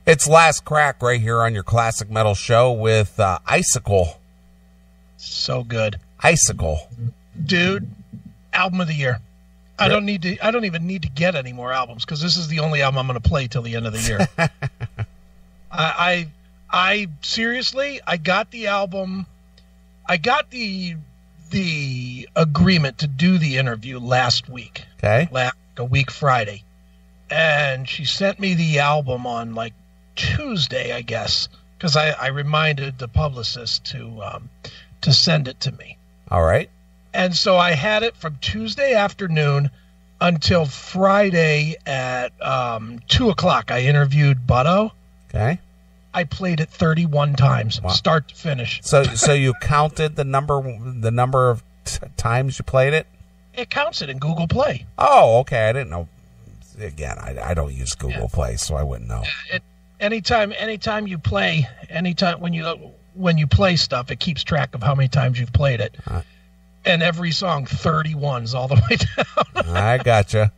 It's Last Crack right here on your Classic Metal Show with Icicle. So good. Icicle. Dude, album of the year. I don't even need to get any more albums because this is the only album I'm going to play till the end of the year. I seriously, I got the album. I got the agreement to do the interview last week. Okay. A week Friday. And she sent me the album on like Tuesday, I guess, because I reminded the publicist to send it to me. All right. And so I had it from Tuesday afternoon until Friday at 2 o'clock. I interviewed Butto. Okay. I played it 31 times, wow. Start to finish. So you counted the number of times you played it? It counts it in Google Play. Oh, okay. I didn't know. Again, I don't use Google Play, so I wouldn't know. Anytime you play, when you play stuff, it keeps track of how many times you've played it. And every song, 31s all the way down. I gotcha.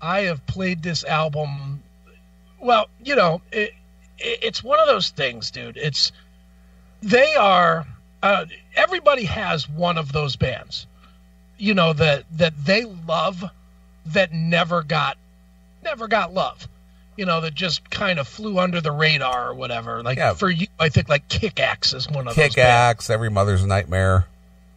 I have played this album. Well, it's one of those things, dude. Everybody has one of those bands, that they love that never got love, that just kind of flew under the radar or whatever. For you, I think like Kick-Axe is one of those bands. Kick-Axe, Every Mother's Nightmare.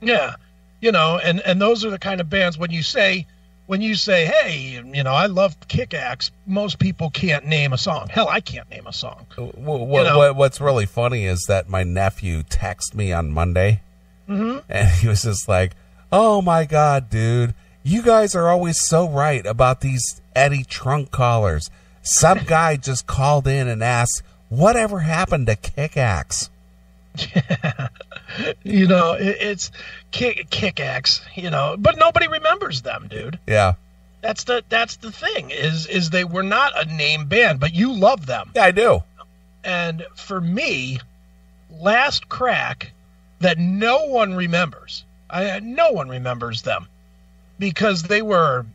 Yeah. And those are the kind of bands when you say, hey, I love Kick-Axe, most people can't name a song. Hell, I can't name a song. What's really funny is that my nephew texted me on Monday, and he was just like, oh my God, dude, you guys are always so right about these Eddie Trunk callers. Some guy just called in and asked, whatever happened to Kick-Axe? Yeah. It's Kick-Axe, but nobody remembers them, dude. Yeah. That's the thing is they were not a name band, but you love them. Yeah, I do. And for me, Last Crack, that no one remembers. No one remembers them because they were,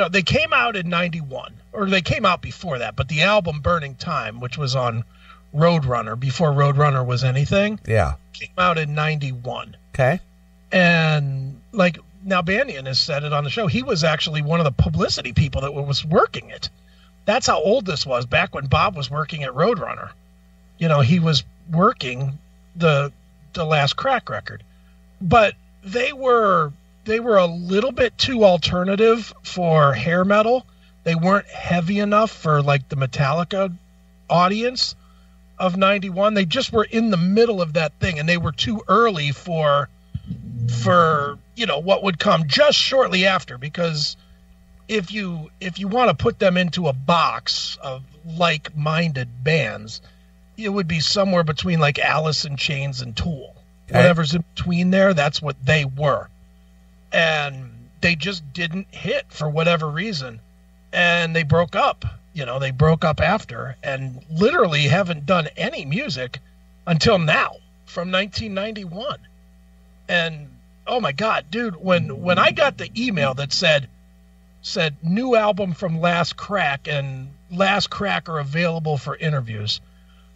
they came out in 91, or they came out before that, but the album Burning Time, which was on Roadrunner, before Roadrunner was anything, came out in 91. Okay. And now Banyan has said it on the show, he was actually one of the publicity people that was working it. That's how old this was, back when Bob was working at Roadrunner. He was working the Last Crack record. But they were a little bit too alternative for hair metal. They weren't heavy enough for like the Metallica audience of 91. They just were in the middle of that thing, and they were too early for what would come just shortly after, because if you want to put them into a box of like-minded bands, it would be somewhere between like Alice in Chains and Tool. Okay. Whatever's in between there, that's what they were. And they just didn't hit for whatever reason. And they broke up. They broke up after, and literally haven't done any music until now, from 1991. And oh my God, dude, when I got the email that said new album from Last Crack and Last Crack are available for interviews,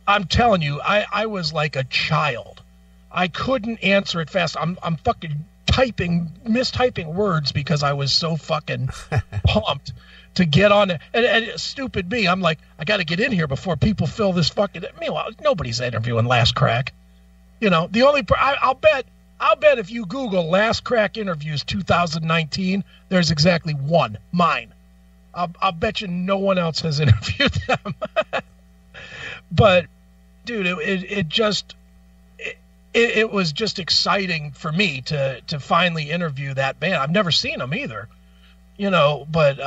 I'm telling you, I was like a child. I couldn't answer it fast. I'm fucking mistyping words because I was so fucking pumped to get on it. And stupid me, I'm like, I got to get in here before people fill this fucking. Meanwhile, nobody's interviewing Last Crack. The only I'll bet if you Google Last Crack interviews 2019, there's exactly one, mine. I'll bet you no one else has interviewed them. But dude, it was just exciting for me to finally interview that band. I've never seen them either, but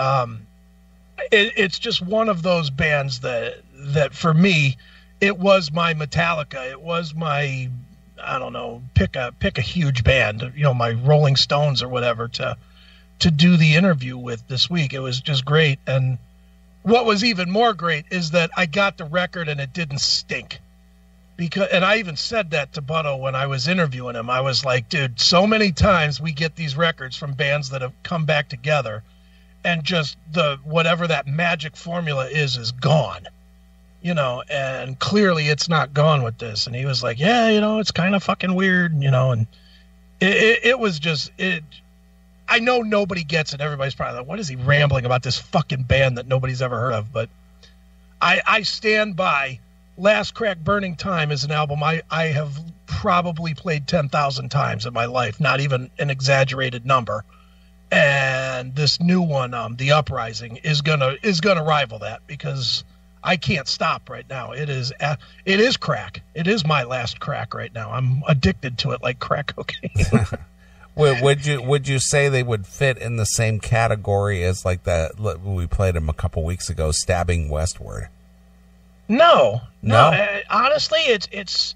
it's just one of those bands that for me, it was my Metallica. It was my, I don't know, pick a huge band, my Rolling Stones or whatever to do the interview with this week. It was just great. And what was even more great is that I got the record and it didn't stink. And I even said that to Butto when I was interviewing him. I was like, dude, so many times we get these records from bands that have come back together and just whatever that magic formula is gone. and clearly it's not gone with this. And he was like, yeah, it's kind of fucking weird, and it was just, I know nobody gets it. Everybody's probably like, what is he rambling about this fucking band that nobody's ever heard of? But I stand by Last Crack Burning Time is an album I have probably played 10,000 times in my life, not even an exaggerated number. And this new one, The Uprising, is gonna rival that, because I can't stop right now. It is crack. It is my last crack right now. I'm addicted to it like crack cocaine. Would you say they would fit in the same category as like we played them a couple weeks ago, Stabbing Westward? No. Honestly, it's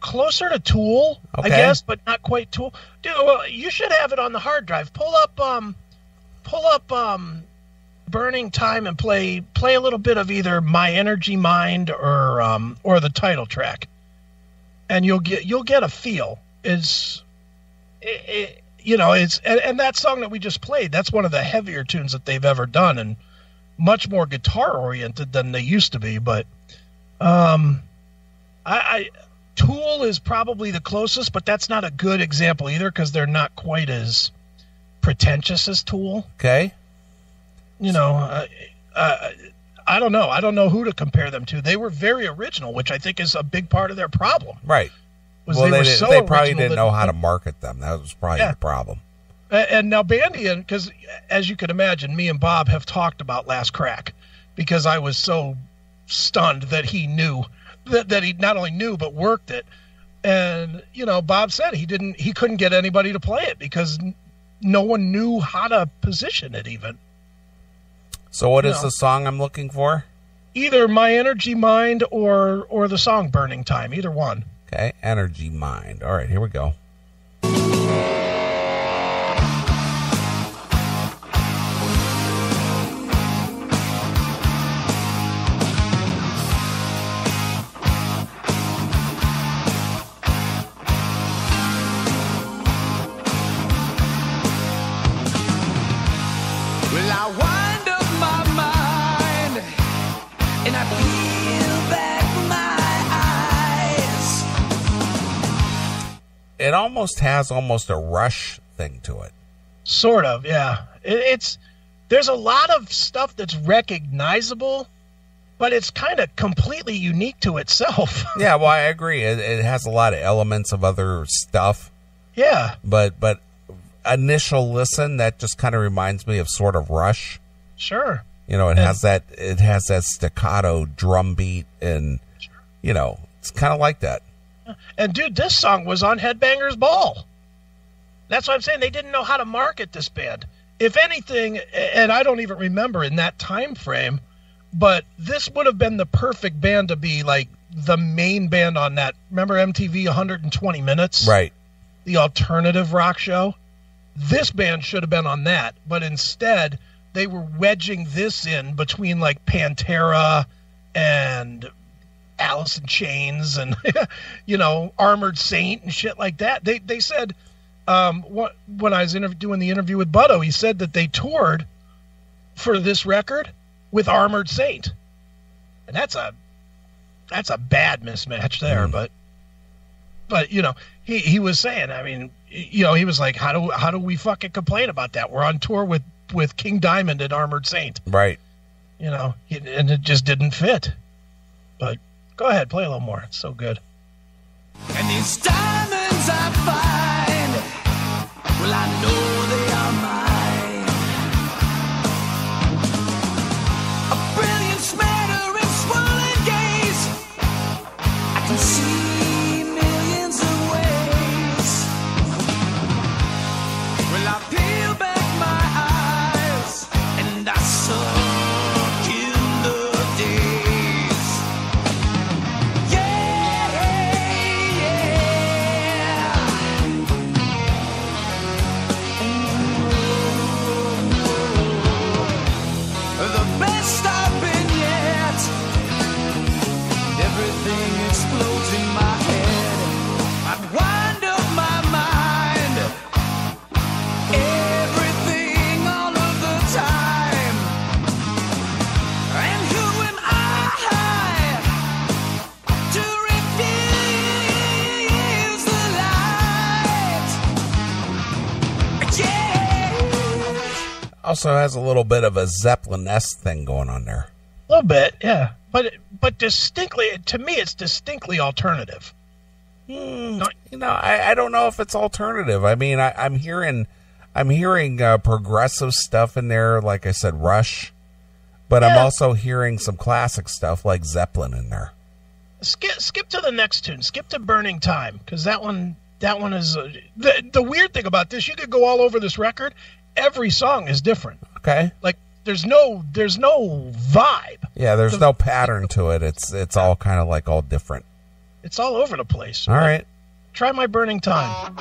closer to Tool, okay. I guess, but not quite Tool. Dude, well, you should have it on the hard drive. Pull up Burning Time and play a little bit of either My Energy Mind or the title track, and you'll get a feel. And that song that we just played, that's one of the heavier tunes that they've ever done, and much more guitar oriented than they used to be. But Tool is probably the closest, but that's not a good example either, because they're not quite as pretentious as Tool. Okay. I don't know. I don't know who to compare them to. They were very original, which I think is a big part of their problem. Right. They probably didn't know how to market them. That was probably the problem. And now Bandian, because as you can imagine, me and Bob have talked about Last Crack, because I was so stunned that he knew that he not only knew but worked it. And Bob said he couldn't get anybody to play it because no one knew how to position it even. So what is the song I'm looking for? Either My Energy Mind or the song Burning Time, either one. Okay, Energy Mind. All right, here we go. Well, I wind up my mind and I peel back my eyes. It almost has a Rush thing to it. Sort of, yeah. There's a lot of stuff that's recognizable, but it's kind of completely unique to itself. Yeah, well, I agree. It has a lot of elements of other stuff. Yeah. But initial listen, that just kind of reminds me of sort of Rush. Sure. It has that staccato drum beat, and it's kind of like that. And dude, this song was on Headbangers Ball. That's what I'm saying. They didn't know how to market this band. If anything, and I don't even remember in that time frame, but this would have been the perfect band to be like the main band on that. Remember MTV 120 Minutes? Right. The alternative rock show. This band should have been on that, but instead they were wedging this in between like Pantera and Alice in Chains and Armored Saint and shit like that. They said when I was doing the interview with Butto, he said that they toured for this record with Armored Saint, and that's a bad mismatch there. But he was saying, I mean, he was like, how do we fucking complain about that? We're on tour with King Diamond and Armored Saint. Right. And it just didn't fit. But go ahead, play a little more. It's so good. And these diamonds I find, well, I know they are mine. A brilliant smattering, swollen gaze, I can see millions of ways. Well, I peel back my eyes and I suck in the days. Yeah, yeah. The best I've been yet. Everything explodes in my head. I wind up my mind. Everything all of the time. And who am I Also has a little bit of a Zeppelin-esque thing going on there. A little bit, yeah. But distinctly, to me, it's distinctly alternative. I don't know if it's alternative. I mean, I'm hearing progressive stuff in there, like I said, Rush. But I'm also hearing some classic stuff like Zeppelin in there. Skip to the next tune. Skip to Burning Time, because that one is the weird thing about this. You could go all over this record. Every song is different. Okay. Like there's no vibe. Yeah, there's no pattern to it. It's all kind of like all different. It's all over the place. All right. Try My Burning Time.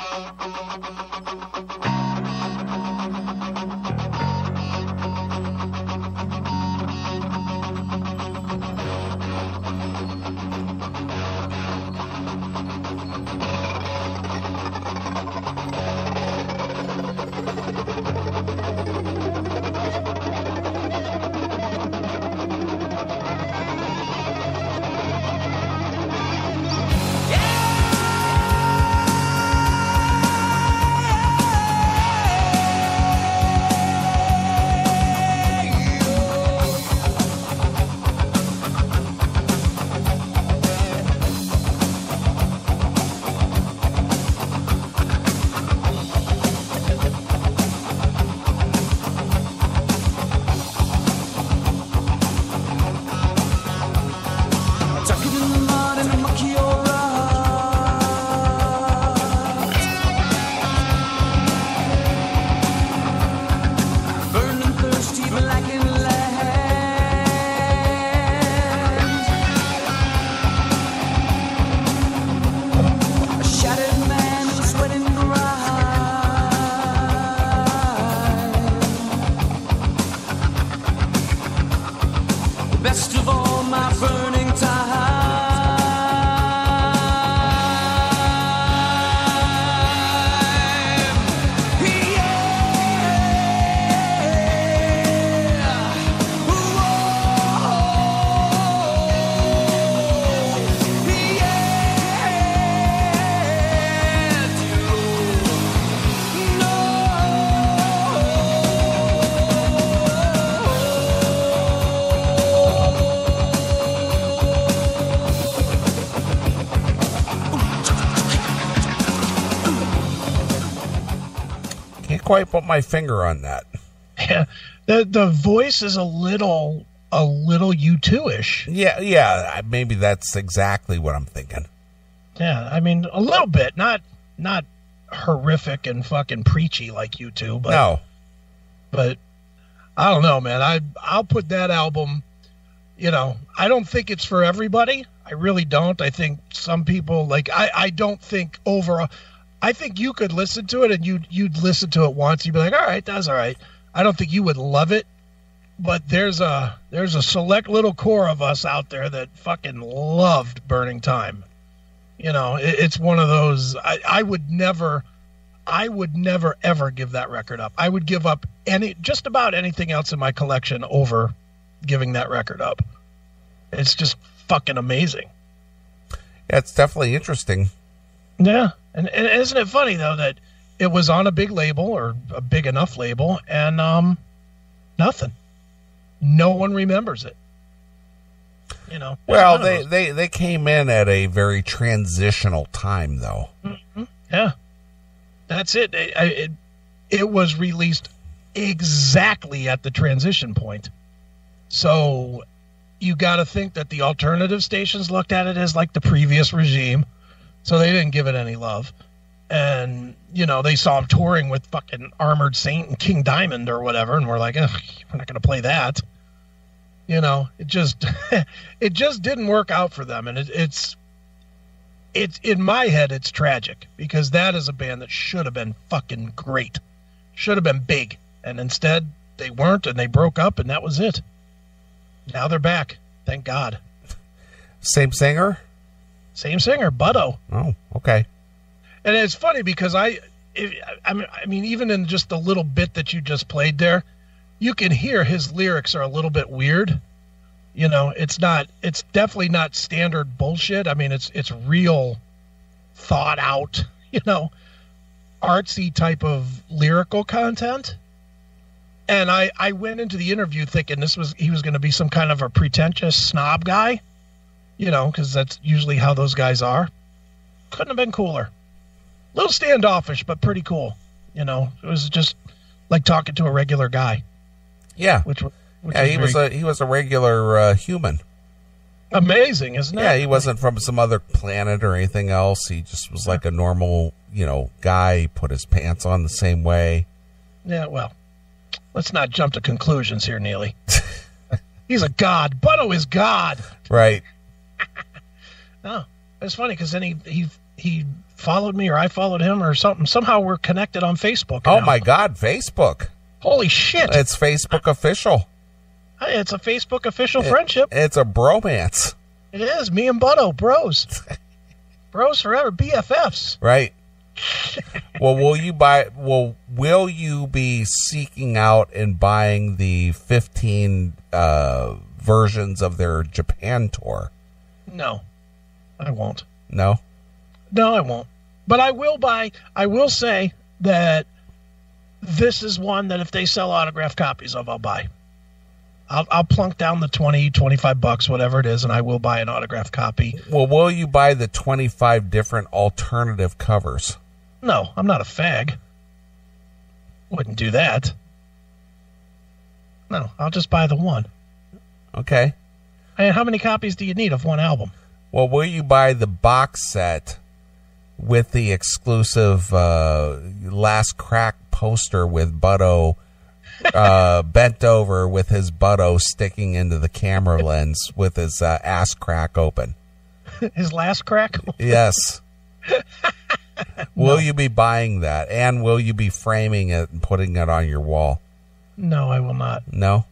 Best of all, my burning quite put my finger on that. Yeah, the voice is a little U2-ish. Yeah, maybe that's exactly what I'm thinking. Yeah, I mean a little bit, not horrific and fucking preachy like U2, but no. But I don't know, man. I'll put that album. You know, I don't think it's for everybody. I really don't. I think some people like. I don't think overall. I think you could listen to it and you'd listen to it once. You'd be like, all right, that's all right. I don't think you would love it, but there's a select little core of us out there that fucking loved Burning Time. You know, it's one of those. I would never ever give that record up. I would give up just about anything else in my collection over giving that record up. It's just fucking amazing. Yeah, it's definitely interesting. Yeah. And isn't it funny, though, that it was on a big label or a big enough label and nothing. No one remembers it. You know. Well, they came in at a very transitional time, though. Mm-hmm. Yeah. That's it. It was released exactly at the transition point. So you got to think that the alternative stations looked at it as like the previous regime. So they didn't give it any love. And, you know, they saw him touring with fucking Armored Saint and King Diamond or whatever. And we're like, we're not going to play that. You know, it just didn't work out for them. And it's in my head, it's tragic because that is a band that should have been fucking great. Should have been big. And instead they weren't and they broke up and that was it. Now they're back. Thank God. Same singer? Same singer, Butto. Oh, okay. And it's funny because I mean, even in just the little bit that you just played there, you can hear his lyrics are a little bit weird. You know, it's definitely not standard bullshit. I mean, it's real thought out, you know, artsy type of lyrical content. And I went into the interview thinking he was going to be some kind of a pretentious snob guy, because that's usually how those guys are. Couldn't have been cooler. A little standoffish, but pretty cool. It was just like talking to a regular guy. Yeah. Which he was a regular human. Amazing, isn't it? Yeah, he wasn't from some other planet or anything else. He just was like a normal, guy. He put his pants on the same way. Yeah, well, let's not jump to conclusions here, Neely. He's a god. Butto is God. Right. No, it's funny because then he followed me or I followed him or something. Somehow we're connected on Facebook. Oh, my God, Facebook. Holy shit. It's Facebook official. It's a Facebook official friendship. It's a bromance. It is. Me and Butto, bros. Bros forever, BFFs. Right. Well, will you be seeking out and buying the 15 versions of their Japan tour? No, I won't. No, I won't. But I will say that this is one that if they sell autographed copies of, I'll buy. I'll plunk down the $20-$25, whatever it is, and I will buy an autographed copy. Well, will you buy the 25 different alternative covers? No, I'm not a fag. Wouldn't do that. No, I'll just buy the one. Okay. And how many copies do you need of one album? Well, will you buy the box set with the exclusive Last Crack poster with Butto bent over with his butto sticking into the camera lens with his ass crack open? His last crack? Yes. Will you be buying that? And will you be framing it and putting it on your wall? No, I will not. No?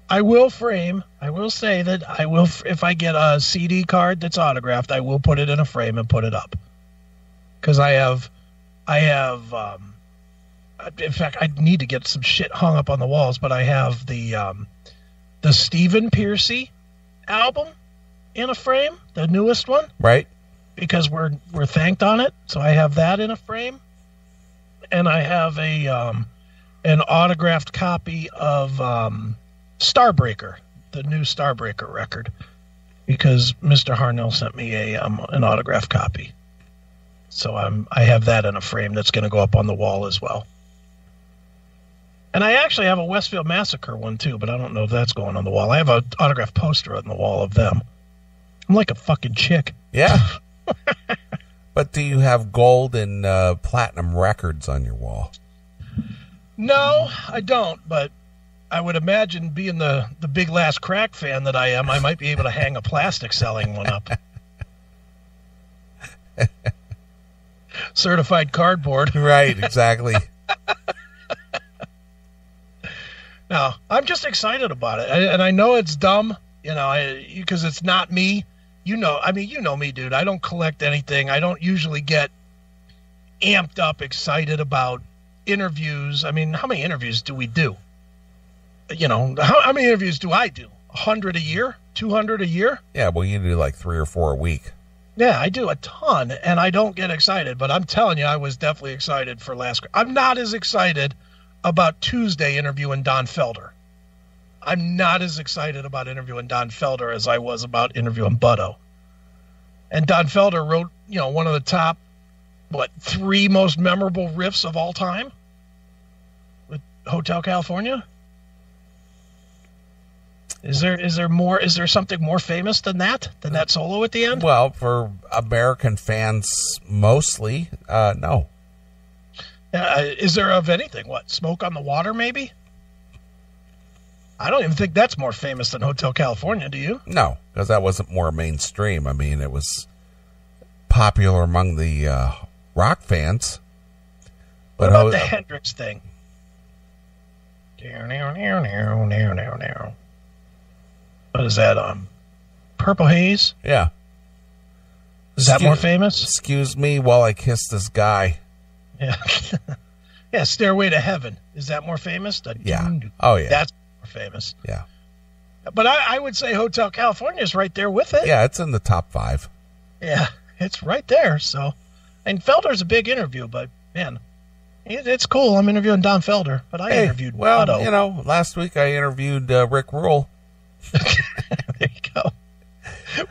I will frame. I will say that I will, if I get a CD card that's autographed, I will put it in a frame and put it up. Because I have, in fact, I need to get some shit hung up on the walls, but I have the Stephen Pearcy album in a frame, the newest one. Right. Because we're thanked on it. So I have that in a frame. And I have an autographed copy of Starbreaker, the new Starbreaker record, because Mr. Harnell sent me an autographed copy. So I have that in a frame that's going to go up on the wall as well. And I actually have a Westfield Massacre one too, but I don't know if that's going on the wall. I have an autographed poster on the wall of them. I'm like a fucking chick. Yeah. But do you have gold and platinum records on your wall? No, I don't, but I would imagine, being the big Last Crack fan that I am, I might be able to hang a plastic selling one up. Certified cardboard. Right, exactly. No, I'm just excited about it. And I know it's dumb, because it's not me. You know me, dude. I don't collect anything. I don't usually get amped up, excited about interviews. I mean, how many interviews do we do? How many interviews do I do? 100 a year? 200 a year? Yeah, well, you do like 3 or 4 a week. Yeah, I do a ton, and I don't get excited. But I'm telling you, I was definitely excited for last. I'm not as excited about Tuesday interviewing Don Felder. I'm not as excited about interviewing Don Felder as I was about interviewing Butto. And Don Felder wrote, one of the top, 3 most memorable riffs of all time with Hotel California. Is there something more famous than that solo at the end? Well, for American fans mostly, no. Is there of anything? Smoke on the Water, maybe? I don't even think that's more famous than Hotel California, do you? No, because that wasn't more mainstream. I mean, it was popular among the rock fans. What about the Hendrix thing? What is that? Purple Haze? Yeah. Is that more famous? Excuse me while I kiss this guy. Yeah. Yeah, Stairway to Heaven. Is that more famous? Yeah. Oh, yeah. That's more famous. Yeah. But I would say Hotel California is right there with it. Yeah, it's in the top 5. Yeah, it's right there. So, and Felder's a big interview, but man, It's cool. I'm interviewing Don Felder, but I interviewed Otto. You know, last week I interviewed Rick Rule. There you go.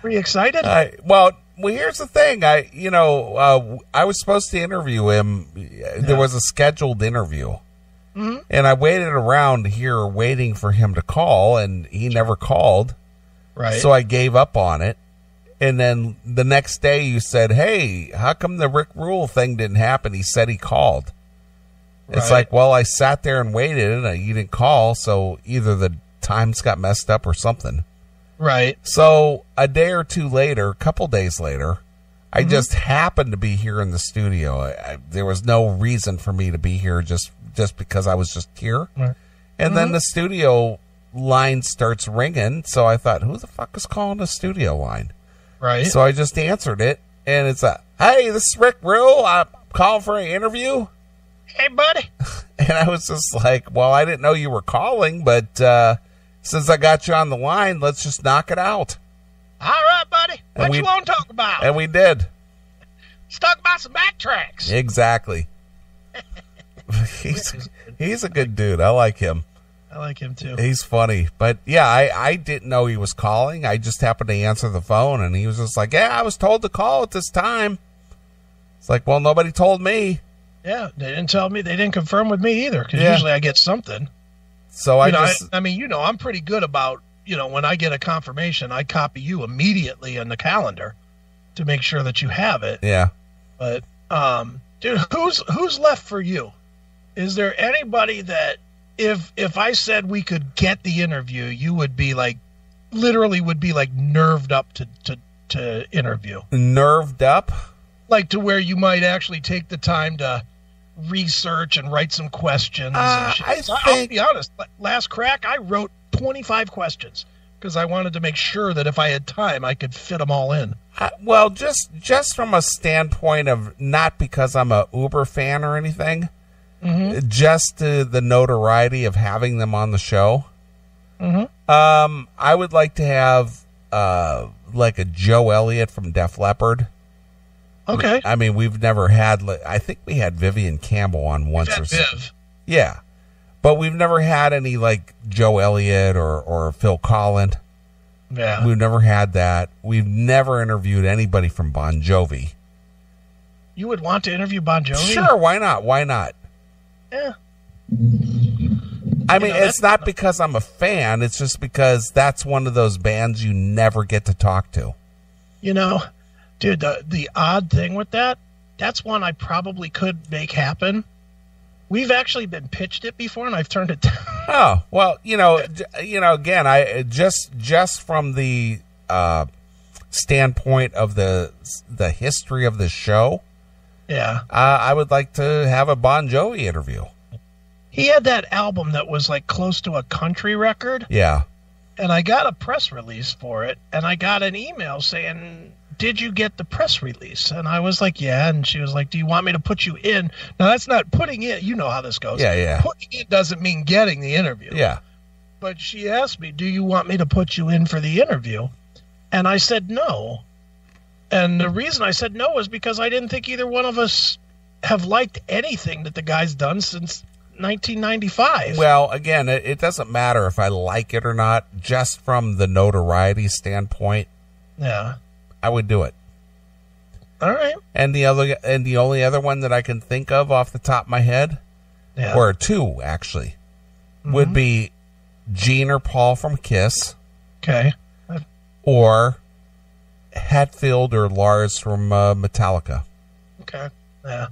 Were you excited? Well, here's the thing. I was supposed to interview him. There was a scheduled interview. Mm-hmm. And I waited around here waiting for him to call, and he never called. Right. So I gave up on it. And then the next day you said, hey, how come the Rick Rule thing didn't happen? He said he called. Right. It's like, well, I sat there and waited, and you didn't call, so either the times got messed up or something. Right. So a day or two later, a couple days later, I just happened to be here in the studio. There was no reason for me to be here just because I was just here. Right. And then the studio line starts ringing, so I thought, who the fuck is calling the studio line? Right. So I just answered it, and it's hey, this is Rick Rule. I'm calling for an interview. Hey, buddy. And I was just like, well, I didn't know you were calling, but since I got you on the line, let's just knock it out. All right, buddy. What you want to talk about? And we did. Let's talk about some backtracks. Exactly. He's a good dude. I like him. I like him too. He's funny. But yeah, I didn't know he was calling. I just happened to answer the phone, and he was just like, yeah, I was told to call at this time. It's like, well, nobody told me. Yeah, they didn't tell me. They didn't confirm with me either, because usually I get something. So I'm pretty good about, when I get a confirmation, I copy you immediately in the calendar to make sure that you have it. Yeah. But, dude, who's left for you? Is there anybody that if I said we could get the interview, you would be like, literally would be like nerved up to interview? Nerved up? Like to where you might actually take the time to research and write some questions. I'll be honest, last crack, I wrote 25 questions because I wanted to make sure that if I had time, I could fit them all in. Well, just from a standpoint of not because I'm a Uber fan or anything, just the notoriety of having them on the show. I would like to have like a Joe Elliott from Def Leppard. Okay. I mean, we've never had. I think we had Vivian Campbell on once or something. Yeah, but we've never had any like Joe Elliott or Phil Collins. Yeah, we've never had that. We've never interviewed anybody from Bon Jovi. You would want to interview Bon Jovi? Sure, why not? Why not? Yeah. I mean, it's not because I'm a fan. It's just because that's one of those bands you never get to talk to. Dude, the odd thing with that's one I probably could make happen. We've actually been pitched it before, and I've turned it down. Oh, well, again, I just from the standpoint of the history of the show, yeah, I would like to have a Bon Jovi interview. He had that album that was like close to a country record. Yeah. And I got a press release for it, and I got an email saying, did you get the press release? And I was like, yeah. And she was like, do you want me to put you in? Now, that's not putting in. You know how this goes. Yeah. Putting in doesn't mean getting the interview. Yeah. But she asked me, do you want me to put you in for the interview? And I said no. And the reason I said no was because I didn't think either one of us have liked anything that the guy's done since 1995. Well, again, it doesn't matter if I like it or not. Just from the notoriety standpoint, yeah, I would do it. All right. And the only other one that I can think of off the top of my head, or two actually, would be Gene or Paul from Kiss. Okay. Or Hetfield or Lars from Metallica. Okay. Yeah.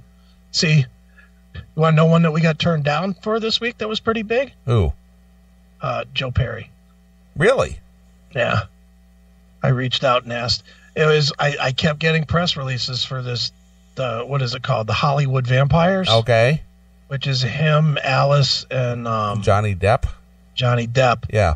See, you want to know one that we got turned down for this week that was pretty big? Who? Joe Perry. Really? Yeah. I reached out and asked. It was I kept getting press releases for this. What is it called? The Hollywood Vampires. Okay. Which is him, Alice, and Johnny Depp. Johnny Depp. Yeah.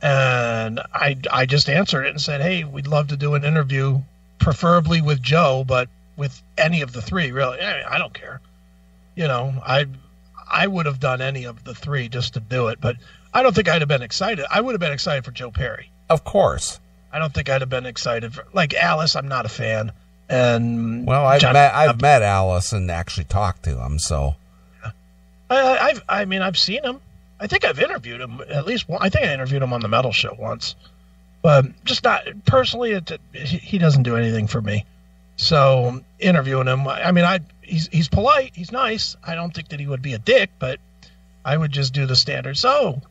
And I just answered it and said, hey, we'd love to do an interview, preferably with Joe, but with any of the three, really. I don't care. I would have done any of the three just to do it, but I don't think I'd have been excited. I would have been excited for Joe Perry. Of course. I don't think I'd have been excited for, like, Alice, I'm not a fan. And well, I've met Alice and actually talked to him, so. I mean, I've seen him. I think I've interviewed him at least one. I think I interviewed him on the Metal Show once, but just not personally. He doesn't do anything for me. So interviewing him, I mean, he's polite, he's nice. I don't think that he would be a dick, but I would just do the standard. So,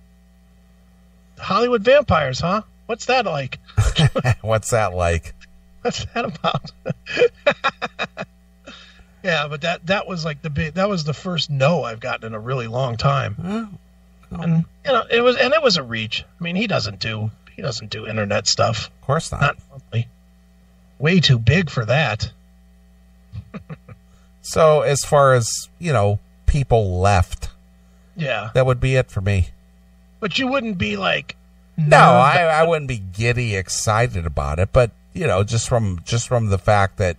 Hollywood vampires, huh? What's that like? What's that like? What's that about? Yeah, but that was like that was the first no I've gotten in a really long time. Oh. And it was a reach. I mean, he doesn't do internet stuff. Of course not. Not monthly. Way too big for that. So as far as, people left, Yeah. that would be it for me. But you wouldn't be like, No, I wouldn't be giddy excited about it, but just from the fact that,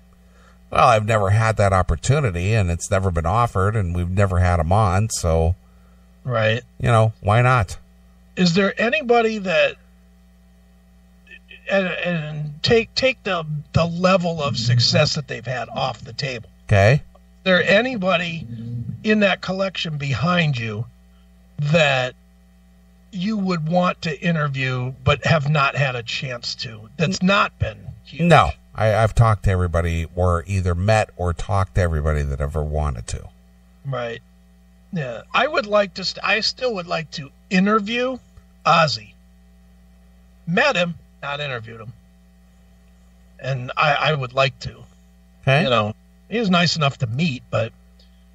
well, I've never had that opportunity and it's never been offered and we've never had them on, so right. Why not? Is there anybody that and take the level of success that they've had off the table? Okay. Is there anybody in that collection behind you that you would want to interview but have not had a chance to? That's not been huge. No, I've talked to everybody, or either met or talked to everybody that ever wanted to. Right. Yeah, I still would like to interview Ozzy. Met him, not interviewed him. And I would like to. Okay. He was nice enough to meet, but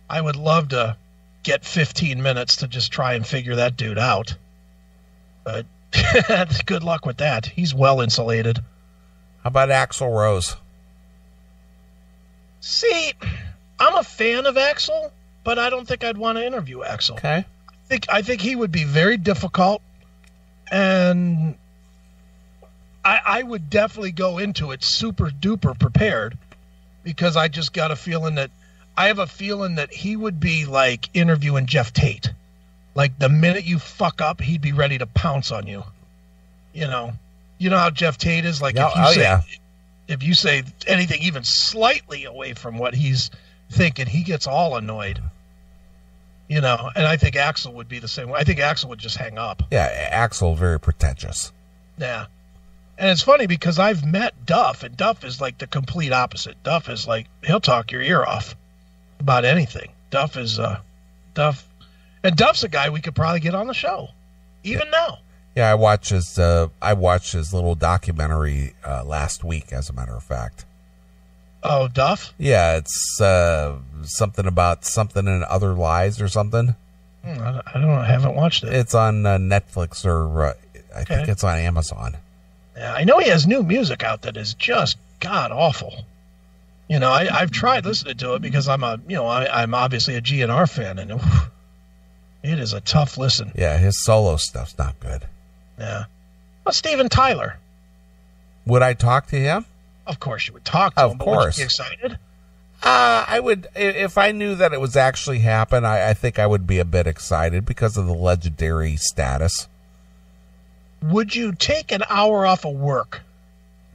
I would love to get 15 minutes to just try and figure that dude out. But good luck with that. He's well insulated. How about Axl Rose? See, I'm a fan of Axl, but I don't think I'd want to interview Axl. Okay. I think he would be very difficult, and I would definitely go into it super duper prepared, because I just got a feeling that he would be like interviewing Jeff Tate. Like the minute you fuck up, he'd be ready to pounce on you. You know how Jeff Tate is. Like if you say anything even slightly away from what he's thinking, he gets all annoyed. And I think Axl would be the same way. I think Axl would just hang up. Yeah, Axl, very pretentious. Yeah. And it's funny because I've met Duff, and Duff is like the complete opposite. Duff is like, he'll talk your ear off about anything. Duff. And Duff's a guy we could probably get on the show, even now. Yeah, I watched his little documentary last week, as a matter of fact. Oh, Duff? Yeah, it's something about something in Other Lies or something. I don't know. I haven't watched it. It's on Netflix, or I think it's on Amazon. Yeah, I know he has new music out that is just god awful. I've tried listening to it because I'm obviously a GNR fan, and it is a tough listen. Yeah, his solo stuff's not good. Yeah. Well, Steven Tyler. Would I talk to him? Of course you would talk to him. Of course. Would you be excited? I would, if I knew that it was actually happen, I think I would be a bit excited because of the legendary status. Would you take an hour off of work?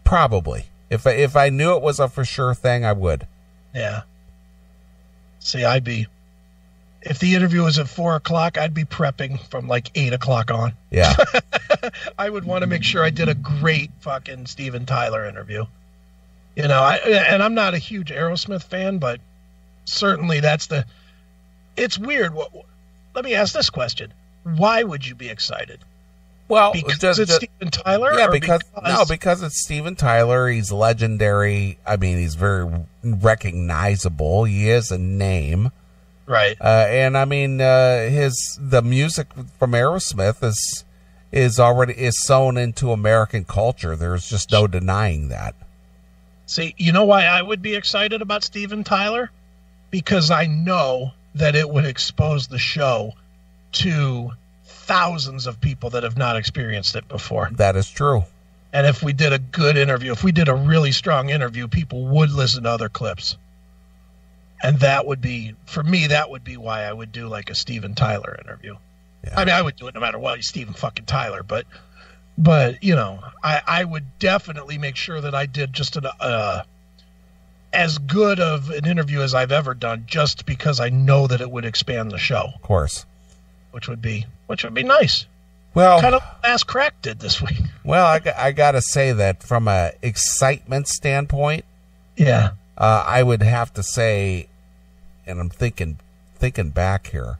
Probably. If I knew it was a for sure thing, I would. Yeah. See, if the interview was at 4:00, I'd be prepping from like 8:00 on. Yeah. I would want to make sure I did a great fucking Steven Tyler interview. And I'm not a huge Aerosmith fan, but certainly it's weird. Let me ask this question. Why would you be excited? Well, because it's Steven Tyler? Yeah, because it's Steven Tyler. He's legendary. I mean, he's very recognizable. He is a name. Right. And I mean, the music from Aerosmith is sewn into American culture. There's just no denying that. See, you know why I would be excited about Steven Tyler? Because I know that it would expose the show to thousands of people that have not experienced it before. That is true. And if we did a good interview, if we did a really strong interview, people would listen to other clips. And that would be, for me, that would be why I would do like a Steven Tyler interview. Yeah. I mean, I would do it no matter what. He's Steven fucking Tyler, but I would definitely make sure that I did just as good of an interview as I've ever done, just because I know that it would expand the show. Of course. Which would be nice. Well, kind of Last Crack did this week. Well, I got to say that from a excitement standpoint, yeah, I would have to say, and I'm thinking back here,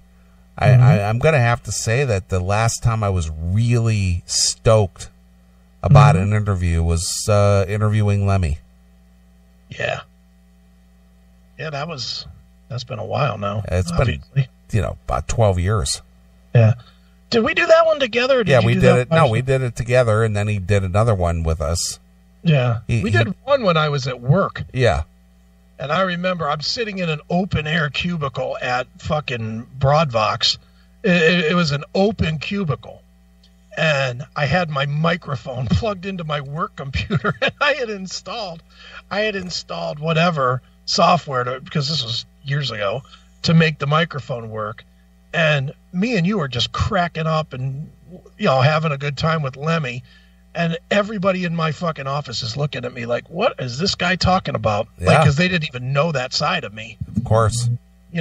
I'm going to have to say that the last time I was really stoked about an interview was interviewing Lemmy. Yeah. Yeah, that's been a while now. It's obviously been, about 12 years. Yeah. Did we do that one together? Or we did it. No, we did it together, and then he did another one with us. Yeah. We did one when I was at work. Yeah. And I remember I'm sitting in an open-air cubicle at fucking Broadvox. It was an open cubicle. And I had my microphone plugged into my work computer, and I had installed whatever software because this was years ago, to make the microphone work. And me and you were just cracking up and having a good time with Lemmy, and everybody in my fucking office is looking at me like, what is this guy talking about? Yeah. Because they didn't even know that side of me. Of course.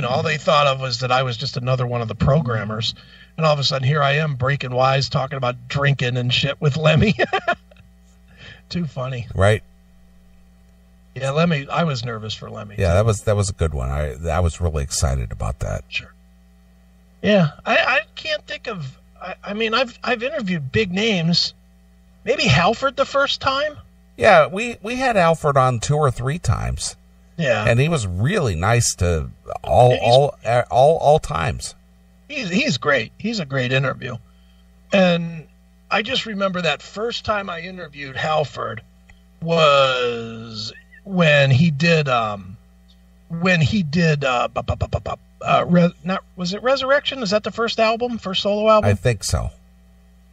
All they thought of was that I was just another one of the programmers. And all of a sudden, here I am breaking wise, talking about drinking and shit with Lemmy. Too funny. Right. Yeah, Lemmy. I was nervous for Lemmy. Yeah, that was a good one. I was really excited about that. Sure. Yeah, I can't think of. I mean, I've interviewed big names. Maybe Halford the first time. Yeah, we had Alfred on 2 or 3 times. Yeah, and he was really nice to all times. He's great. He's a great interview. And I just remember that first time I interviewed Halford was when he did was it Resurrection? Is that the first solo album? I think so.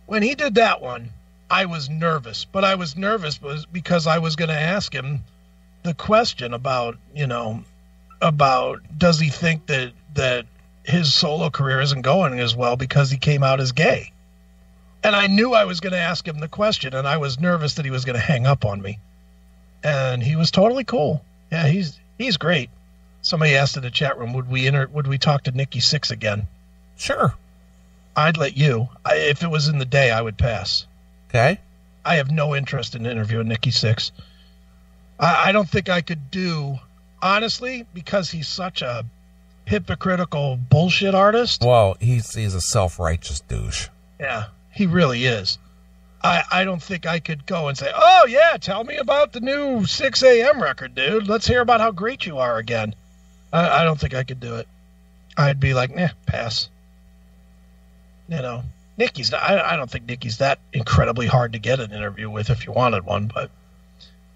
When he did that one, I was nervous, but I was nervous because I was going to ask him the question about does he think that his solo career isn't going as well because he came out as gay. And I knew I was going to ask him the question, and I was nervous that he was going to hang up on me. And he was totally cool. Yeah, he's great. Somebody asked in the chat room, would we talk to Nikki Sixx again? Sure. I'd let you. If it was in the day, I would pass. Okay. I have no interest in interviewing Nikki Sixx. I don't think I could do, honestly, because he's such a hypocritical bullshit artist. Well, he's a self-righteous douche. Yeah, he really is. I don't think I could go and say, oh, yeah, tell me about the new 6 a.m. record, dude. Let's hear about how great you are again. I don't think I could do it. I'd be like, pass. Nikki's, I don't think Nikki's that incredibly hard to get an interview with if you wanted one, but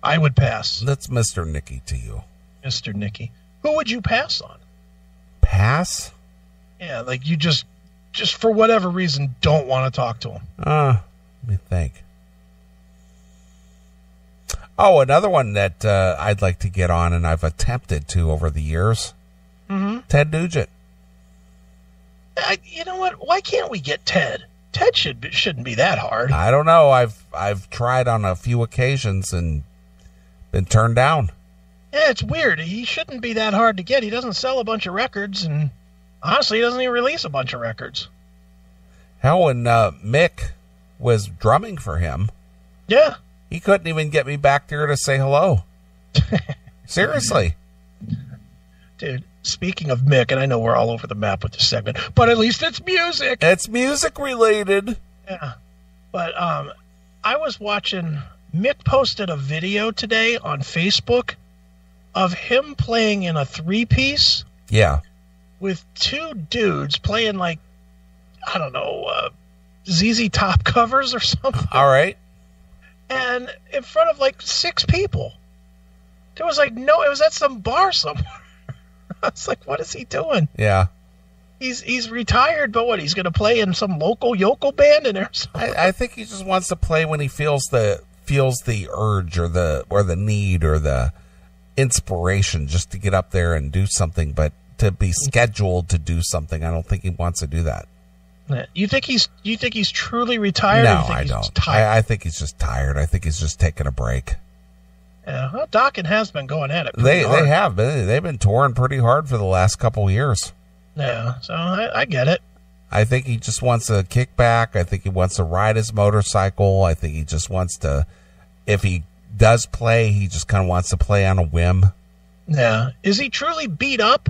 I would pass. That's Mr. Nicky to you. Mr. Nicky. Who would you pass on? Pass? Yeah, like you just for whatever reason don't want to talk to him. Let me think. Oh, another one that I'd like to get on, and I've attempted to over the years. Mm-hmm. Ted Nugent. You know what? Why can't we get Ted? Ted shouldn't be that hard. I don't know. I've tried on a few occasions and been turned down. Yeah, it's weird. He shouldn't be that hard to get. He doesn't sell a bunch of records, and honestly, he doesn't even release a bunch of records. Hell, when Mick was drumming for him, yeah, he couldn't even get me back there to say hello. Seriously. Dude, speaking of Mick, and I know we're all over the map with this segment, but at least it's music. It's music related. Yeah. But I was watching, Mick posted a video today on Facebook of him playing in a 3-piece. Yeah. With 2 dudes playing like, I don't know, ZZ Top covers or something. All right. And in front of like 6 people. There was like it was at some bar somewhere. I was like, what is he doing? Yeah. He's retired, but what, he's going to play in some local yokel band in there? I think he just wants to play when he feels the urge or the need or the inspiration just to get up there and do something, but to be scheduled to do something, I don't think he wants to do that. You think he's truly retired? No, or you think I he's don't. just tired? I think he's just tired. I think he's just taking a break. Yeah, well, Dokken has been going at it. They have been. They've been touring pretty hard for the last couple of years. Yeah, so I get it. I think he just wants a kickback. I think he wants to ride his motorcycle. I think he just wants to, if he does play, he just kind of wants to play on a whim. Yeah. Is he truly beat up?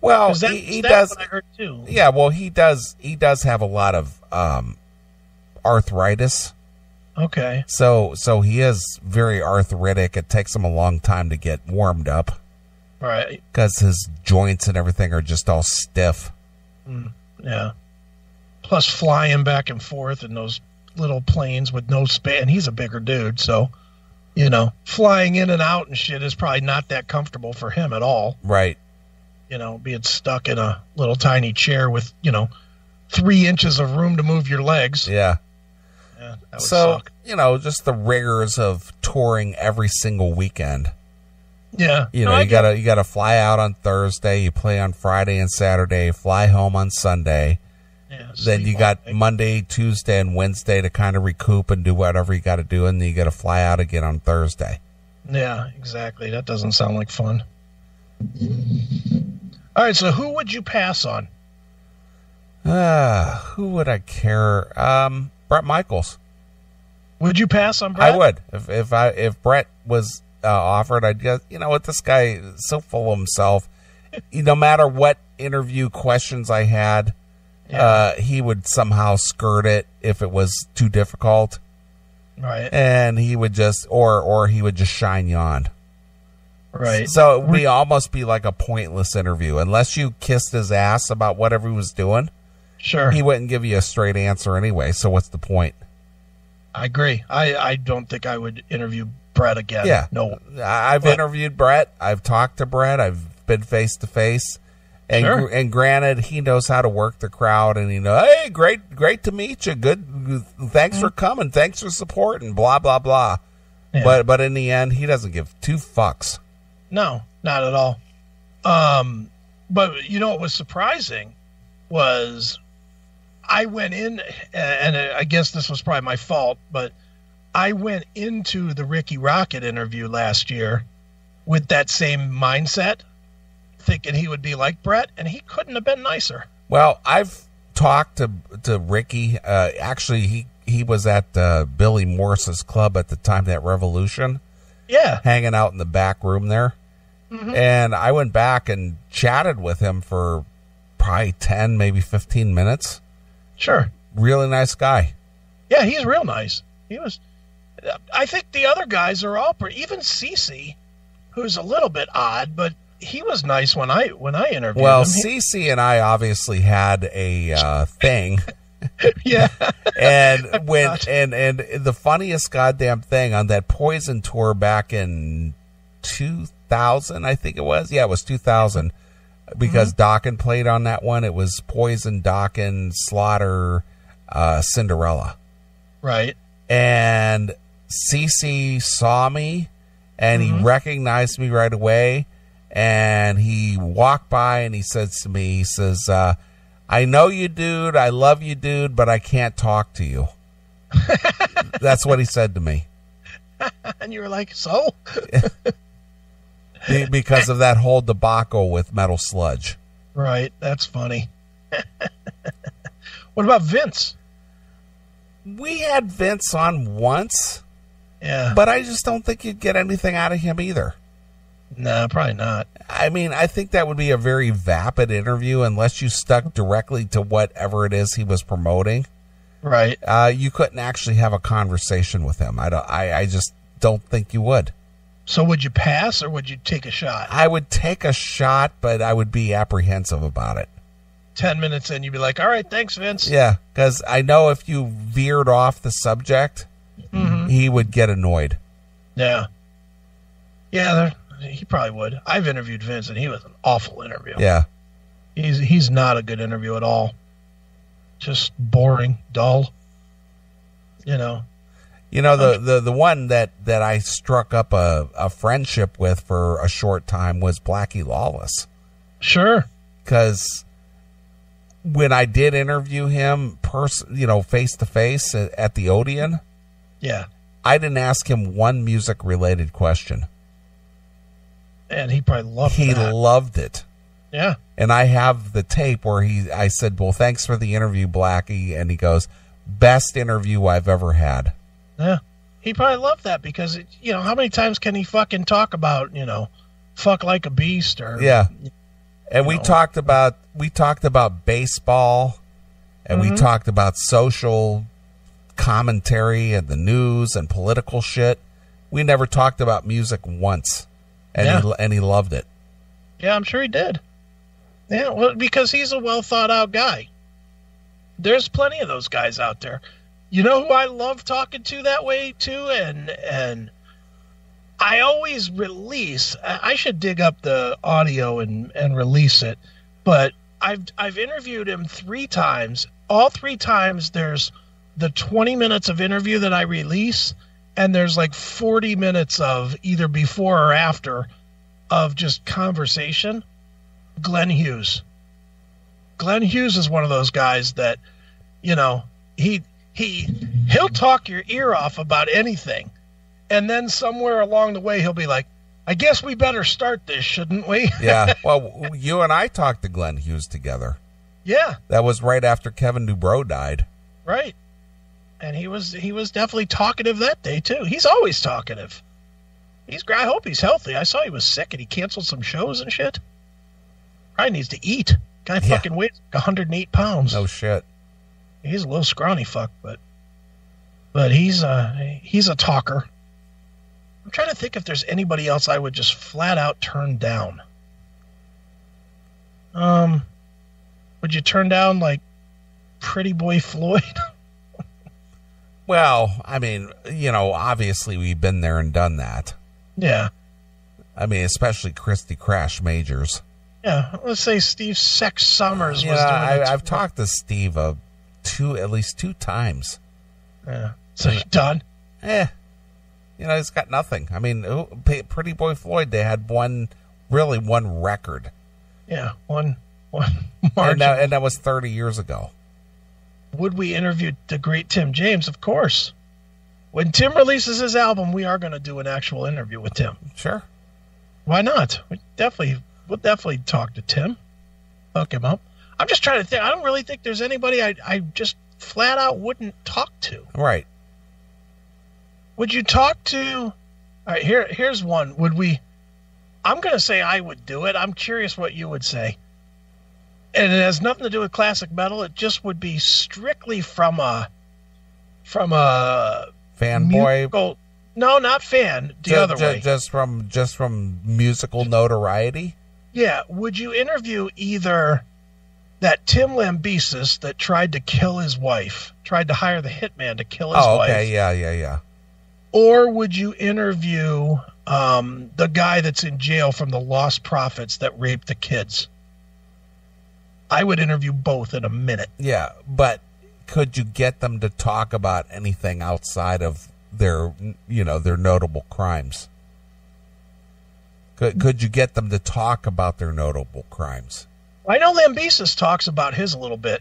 Well, he does. What I heard too. Yeah, well, he does. He does have a lot of arthritis. Okay. So he is very arthritic. It takes him a long time to get warmed up. Right. Because his joints and everything are just all stiff. Yeah. Plus flying back and forth in those little planes with no span. He's a bigger dude, so, flying in and out and shit is probably not that comfortable for him at all. Right. Being stuck in a little tiny chair with, 3 inches of room to move your legs. Yeah. Yeah, that would so, suck. Just the rigors of touring every single weekend. Yeah. You gotta fly out on Thursday, you play on Friday and Saturday, fly home on Sunday. Yeah, then you got Monday, Tuesday, and Wednesday to kind of recoup and do whatever you got to do, and then you got to fly out again on Thursday. Yeah, exactly. That doesn't sound like fun. All right, so who would you pass on? Who would I care? Brett Michaels. Would you pass on Brett? I would. If Brett was offered, I'd guess, what, this guy is so full of himself. No matter what interview questions I had, he would somehow skirt it if it was too difficult. Right. And he would just, or he would just shine you on. Right. So it would almost be like a pointless interview. Unless you kissed his ass about whatever he was doing, sure, he wouldn't give you a straight answer anyway. So what's the point? I agree. I don't think I would interview Brett again. Yeah. No. I've interviewed Brett. I've talked to Brett. I've been face to face. And Sure. and granted, he knows how to work the crowd, and hey, great to meet you. Good, thanks for coming. Thanks for supporting. Blah blah blah. Yeah. But in the end, he doesn't give 2 fucks. No, not at all. But what was surprising was I went in, and I guess this was probably my fault, but I went into the Ricky Rocket interview last year with that same mindset, thinking he would be like Brett, and he couldn't have been nicer. Well, I've talked to Ricky. Actually, he was at Billy Morris's club at the time, that Revolution. Yeah. Hanging out in the back room there. Mm-hmm. And I went back and chatted with him for probably 10, maybe 15 minutes. Sure. Really nice guy. Yeah, he's real nice. I think the other guys are all pretty, even Cece, who's a little bit odd, but he was nice when I interviewed him. Well, Cece and I obviously had a thing. Yeah. And the funniest goddamn thing on that Poison tour back in 2000, I think it was. Yeah, it was 2000, because Dokken played on that one. It was Poison, Dokken, Slaughter, Cinderella. Right. And CC saw me, and he recognized me right away, and he walked by and he says to me, he says, I know you, dude. I love you, dude, but I can't talk to you. That's what he said to me. And you were like, so? Because of that whole debacle with Metal Sludge. Right. That's funny. What about Vince? We had Vince on once. Yeah. But I just don't think you'd get anything out of him either. No, probably not. I mean, I think that would be a very vapid interview unless you stuck directly to whatever it is he was promoting. Right. You couldn't actually have a conversation with him. I just don't think you would. So would you pass or would you take a shot? I would take a shot, but I would be apprehensive about it. 10 minutes in, you'd be like, all right, thanks, Vince. Yeah, because I know if you veered off the subject, he would get annoyed. Yeah. Yeah, he probably would. I've interviewed Vince, and he was an awful interview. Yeah. He's not a good interview at all. Just boring, dull. The one that I struck up a friendship with for a short time was Blackie Lawless. Sure. Because when I did interview him face to face at the Odeon, yeah, I didn't ask him one music-related question. And he probably loved He that. loved it. Yeah. And I have the tape where I said, well, thanks for the interview, Blackie. And he goes, best interview I've ever had. Yeah. He probably loved that because, how many times can he fucking talk about, fuck like a beast or... Yeah. And we talked about baseball, and we talked about social commentary and the news and political shit. We never talked about music once, and he loved it. Yeah, I'm sure he did. Yeah, well, because he's a well thought out guy. There's plenty of those guys out there. You know who I love talking to that way too, and I always release. I should dig up the audio and release it, but I've interviewed him 3 times. All 3 times there's the 20 minutes of interview that I release, and there's like 40 minutes of either before or after of just conversation. Glenn Hughes. Glenn Hughes is one of those guys that, he'll talk your ear off about anything. And then somewhere along the way, he'll be like, I guess we better start this, shouldn't we? Yeah. Well, you and I talked to Glenn Hughes together. Yeah. That was right after Kevin Dubrow died. Right. And he was definitely talkative that day, too. He's always talkative. I hope he's healthy. I saw he was sick and he canceled some shows and shit. Probably needs to eat. Guy fucking weighs like 108 pounds. No shit. He's a little scrawny fuck, but he's a talker. I'm trying to think if there's anybody else I would just flat out turn down. Would you turn down like Pretty Boy Floyd? Well, I mean, obviously we've been there and done that. Yeah. I mean, especially Christy Crash Majors. Yeah, let's say Steve Sex Summers was doing it. I've talked to Steve at least 2 times. Yeah. So you done? He's got nothing. I mean, Pretty Boy Floyd, they had one record. Yeah, one and that was 30 years ago. Would we interview the great Tim James? Of course. When Tim releases his album, we are going to do an actual interview with Tim. Sure. Why not? We'll definitely talk to Tim. Hook him up. I'm just trying to think. I don't really think there's anybody I just flat out wouldn't talk to. Right. Would you talk to... All right, here's one. Would we... I'm going to say I would do it. I'm curious what you would say. And it has nothing to do with classic metal. It just would be strictly from a fanboy. No, not fan. The other way. Just from musical notoriety. Yeah. Would you interview either that Tim Lambesis that tried to kill his wife, tried to hire the hitman to kill his wife? Okay. Yeah. Or would you interview the guy that's in jail from the Lost Prophets that raped the kids? I would interview both in a minute. Yeah, but could you get them to talk about anything outside of their notable crimes? Could you get them to talk about their notable crimes? I know Lambesis talks about his a little bit.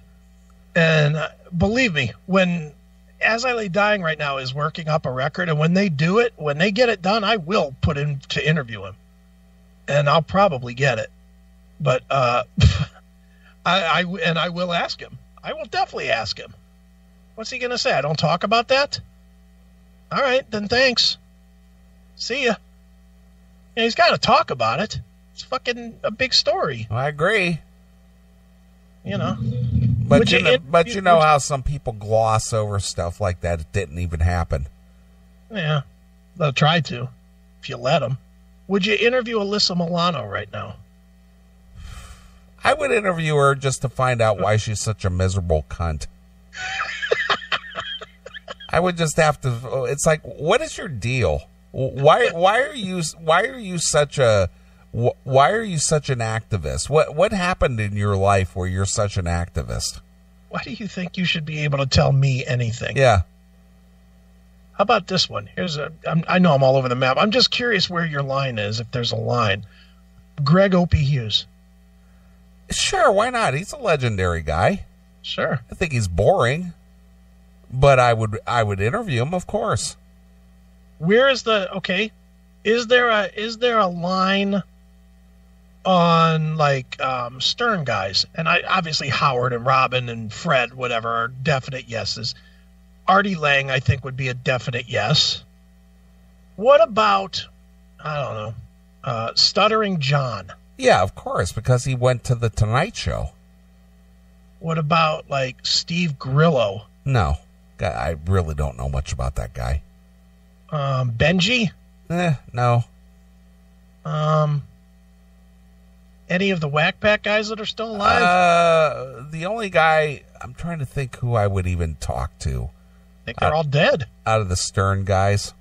And believe me, when As I Lay Dying right now is working up a record, and when they do it, when they get it done, I will put in to interview him. And I'll probably get it. But I will ask him. I will definitely ask him. What's he going to say? I don't talk about that? All right, then thanks. See ya. Yeah, he's got to talk about it. It's fucking a big story. I agree. But you know how some people gloss over stuff like that. It didn't even happen. Yeah, they'll try to, if you let them. Would you interview Alyssa Milano right now? I would interview her just to find out why she's such a miserable cunt. I would just have to. It's like, what is your deal? Why are you such an activist? What happened in your life where you're such an activist? Why do you think you should be able to tell me anything? Yeah. How about this one? I know I'm all over the map. I'm just curious where your line is, if there's a line. Greg Opie Hughes. Sure, why not? He's a legendary guy. Sure. I think he's boring, but I would interview him, of course. Where is is there a line on like Stern guys? And obviously Howard and Robin and Fred, whatever, are definite yeses. Artie Lang, I think, would be a definite yes. What about, I don't know, Stuttering John? Yeah, of course, because he went to the Tonight Show. What about like Steve Grillo? No, I really don't know much about that guy. Benji? No. Any of the Whack Pack guys that are still alive? The only guy, I'm trying to think who I would even talk to. I think they're all dead. Out of the Stern guys.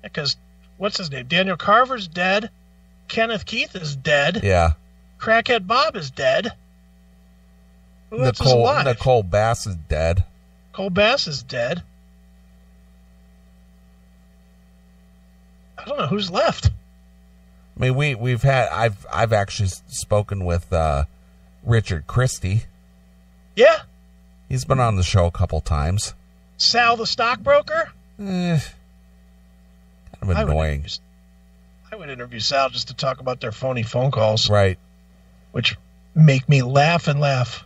Because, what's his name? Daniel Carver's dead. Kenneth Keith is dead. Yeah. Crackhead Bob is dead. Who else is alive? Nicole Bass is dead. Cole Bass is dead. I don't know who's left. I mean, I've actually spoken with Richard Christie. Yeah. He's been on the show a couple times. Sal the stockbroker? Kind of annoying. I would interview Sal just to talk about their phony phone calls. Right. Which make me laugh and laugh.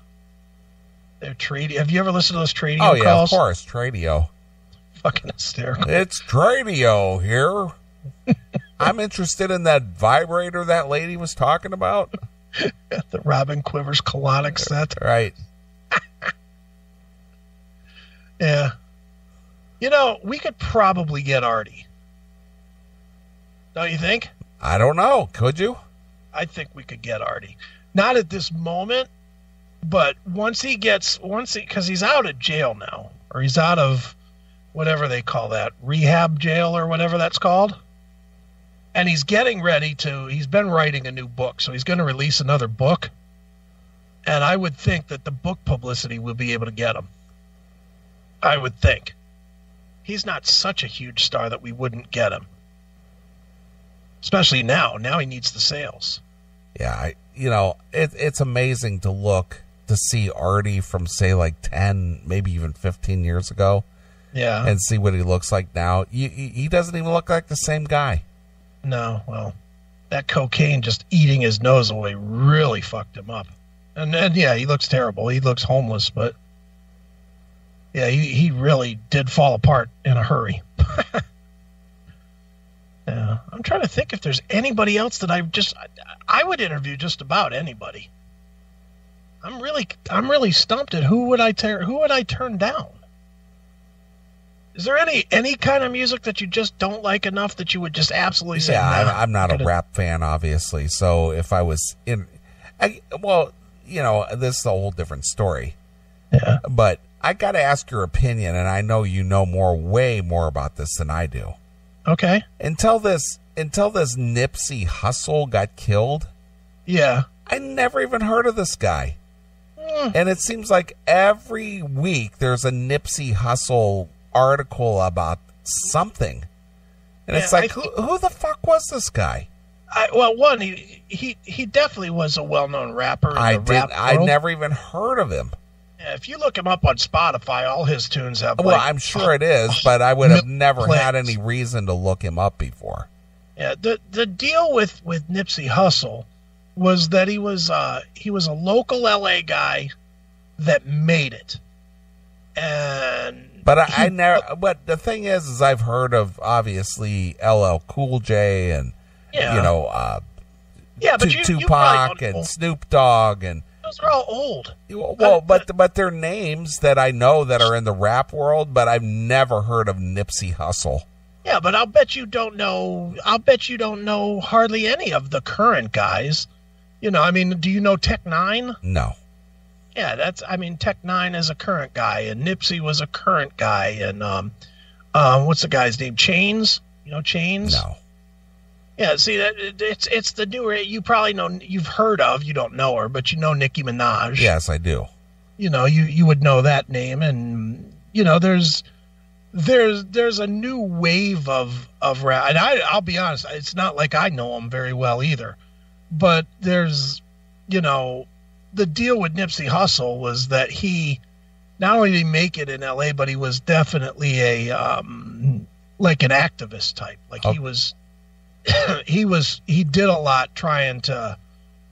Their Tradio. Have you ever listened to those Tradio calls? Oh, yeah, of course. Tradio. Fucking hysterical. It's Tradio here. I'm interested in that vibrator that lady was talking about. The Robin Quivers colonic set. Right. Yeah. You know, we could probably get Artie. Don't you think? I don't know. Could you? I think we could get Artie. Not at this moment, but because he's out of jail now, or he's out of whatever they call that, rehab jail or whatever that's called. And he's getting ready he's been writing a new book, so he's going to release another book. And I would think that the book publicity will be able to get him. I would think. He's not such a huge star that we wouldn't get him. Especially now. Now he needs the sales. Yeah, it's amazing to see Artie from, say, like 10, maybe even 15 years ago. Yeah. And see what he looks like now. He doesn't even look like the same guy. No, well, that cocaine just eating his nose away really fucked him up. And then, yeah, he looks terrible. He looks homeless, but yeah, he really did fall apart in a hurry. Yeah, I'm trying to think if there's anybody else that I would interview just about anybody. I'm really stumped at who would I turn down? Is there any kind of music that you just don't like enough that you would just absolutely say? Yeah, nah, I'm not a rap fan, obviously. So if I was this is a whole different story. Yeah. But I got to ask your opinion, and I know you know way more about this than I do. Okay. Until this Nipsey Hussle got killed. Yeah. I never even heard of this guy. And it seems like every week there's a Nipsey Hussle article about something, and it's like, who the fuck was this guy? He definitely was a well-known rapper. I never even heard of him. Yeah, if you look him up on Spotify, all his tunes have. Well, I'm sure it is, but I would have never had any reason to look him up before. Yeah, the deal with Nipsey Hussle was that he was a local LA guy that made it, But I never. But the thing is I've heard of obviously LL Cool J and Tupac and Snoop Dogg, and those are all old. Well, but they're names that I know that are in the rap world, but I've never heard of Nipsey Hussle. Yeah, but I'll bet you don't know. I'll bet you don't know hardly any of the current guys. I mean, do you know Tech Nine? No. Yeah, Tech Nine is a current guy, and Nipsey was a current guy, and what's the guy's name? Chains? You know Chains? No. Yeah, see that it's the newer. You probably know. You've heard of. You don't know her, but you know Nicki Minaj. Yes, I do. You would know that name, and there's a new wave of rap, and I'll be honest, it's not like I know them very well either, but there's the deal with Nipsey Hussle was that he not only did he make it in LA, but he was definitely a like an activist type. Like he was, he did a lot trying to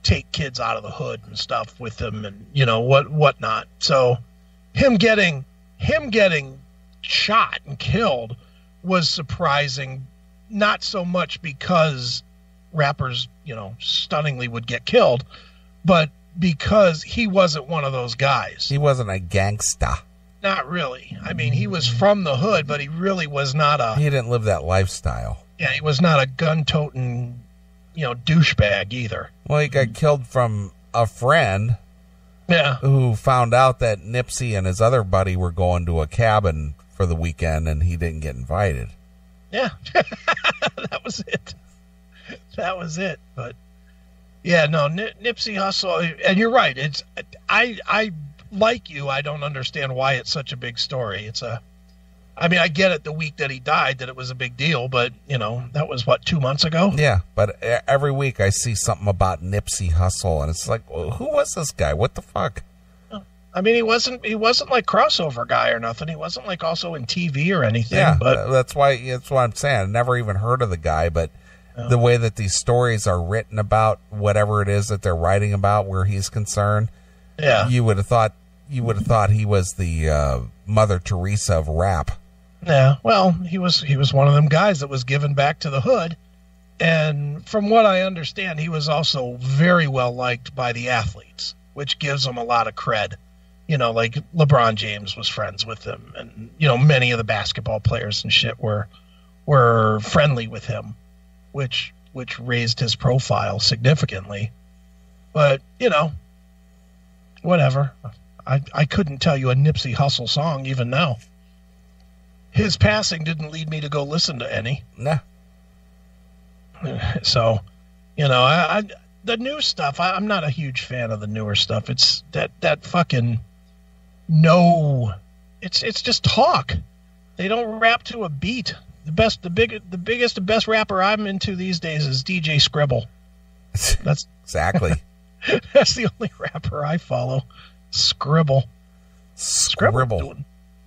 take kids out of the hood and stuff with him, and whatnot. So him getting shot and killed was surprising, not so much because rappers, stunningly would get killed, but because he wasn't one of those guys. He wasn't a gangsta. Not really. I mean, he was from the hood, but he really was not He didn't live that lifestyle. Yeah, he was not a gun-toting, douchebag either. Well, he got killed from a friend. Yeah. Who found out that Nipsey and his other buddy were going to a cabin for the weekend, and he didn't get invited. Yeah. That was it. That was it. But yeah, no, Nipsey Hussle, and you're right. It's I like you. I don't understand why it's such a big story. I mean, I get it the week that he died that it was a big deal, but that was what, 2 months ago? Yeah, but every week I see something about Nipsey Hussle, and it's like, well, who was this guy? What the fuck? I mean, he wasn't like crossover guy or nothing. He wasn't like also in TV or anything. Yeah, but that's what I'm saying. I never even heard of the guy, but the way that these stories are written about whatever it is that they're writing about, where he's concerned, yeah, you would have thought he was the Mother Teresa of rap. Yeah, well, he was one of them guys that was given back to the hood, and from what I understand, he was also very well liked by the athletes, which gives him a lot of cred. Like LeBron James was friends with him, and many of the basketball players and shit were friendly with him, which raised his profile significantly. But whatever. I couldn't tell you a Nipsey Hussle song even now. His passing didn't lead me to go listen to any. Nah. So, the new stuff, I'm not a huge fan of the newer stuff. It's that fucking it's just talk. They don't rap to a beat. The biggest and best rapper I'm into these days is DJ Scribble. That's exactly. That's the only rapper I follow. Scribble.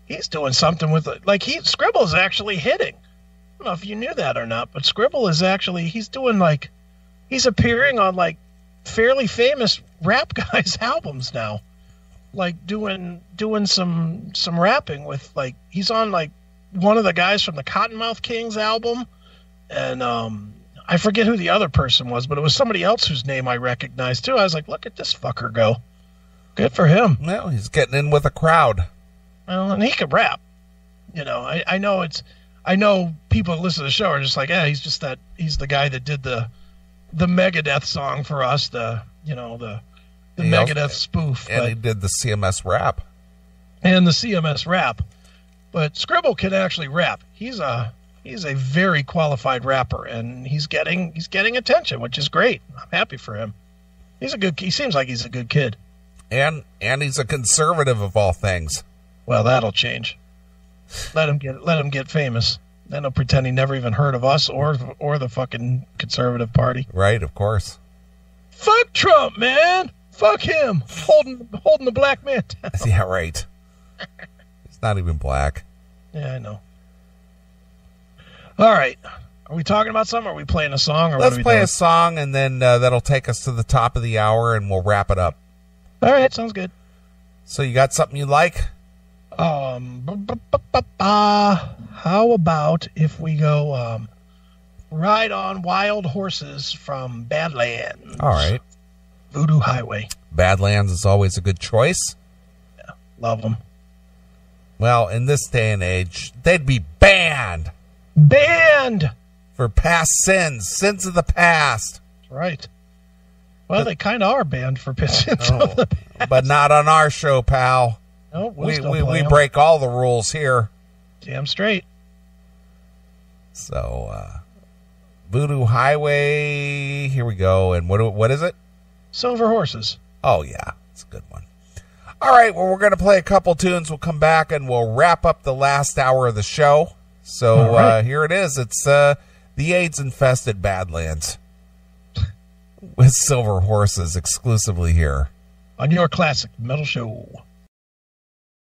He's doing something with it. Like Scribble's actually hitting. I don't know if you knew that or not, but Scribble is actually, he's appearing on like fairly famous rap guys' albums now. Like doing some rapping with, like, he's on like one of the guys from the Cottonmouth Kings album, and I forget who the other person was, but it was somebody else whose name I recognized too. I was like, look at this fucker go. Good for him. Well, he's getting in with a crowd. Well, and he can rap. I know people that listen to the show are just like, yeah, he's the guy that did the Megadeth song for us, the Megadeth spoof. And he did the CMS rap. And the CMS rap. But Scribble can actually rap. He's a very qualified rapper, and he's getting attention, which is great. I'm happy for him. He seems like he's a good kid. And he's a conservative of all things. Well, that'll change. Let him get famous. Then he'll pretend he never even heard of us or the fucking conservative party. Right, of course. Fuck Trump, man. Fuck him. Holding the black man down. Yeah, right. He's not even black. Yeah, I know. All right. Are we talking about something, or are we playing a song? Or Let's play a song, and then that'll take us to the top of the hour, and we'll wrap it up. All right, sounds good. So you got something you like? How about if we go Ride on Wild Horses from Badlands? All right. Voodoo Highway. Badlands is always a good choice. Yeah, love them. Well, in this day and age, they'd be banned. Banned! For past sins of the past. Right. Well, they kind of are banned for sins of the past. But not on our show, pal. No, we break all the rules here. Damn straight. So, Voodoo Highway, here we go. And what is it? Silver Horses. Oh, yeah. It's a good one. All right, well, we're going to play a couple tunes. We'll come back and we'll wrap up the last hour of the show. So, right. Here it is. It's the AIDS-infested Badlands with Silver Horses exclusively here on your classic metal show.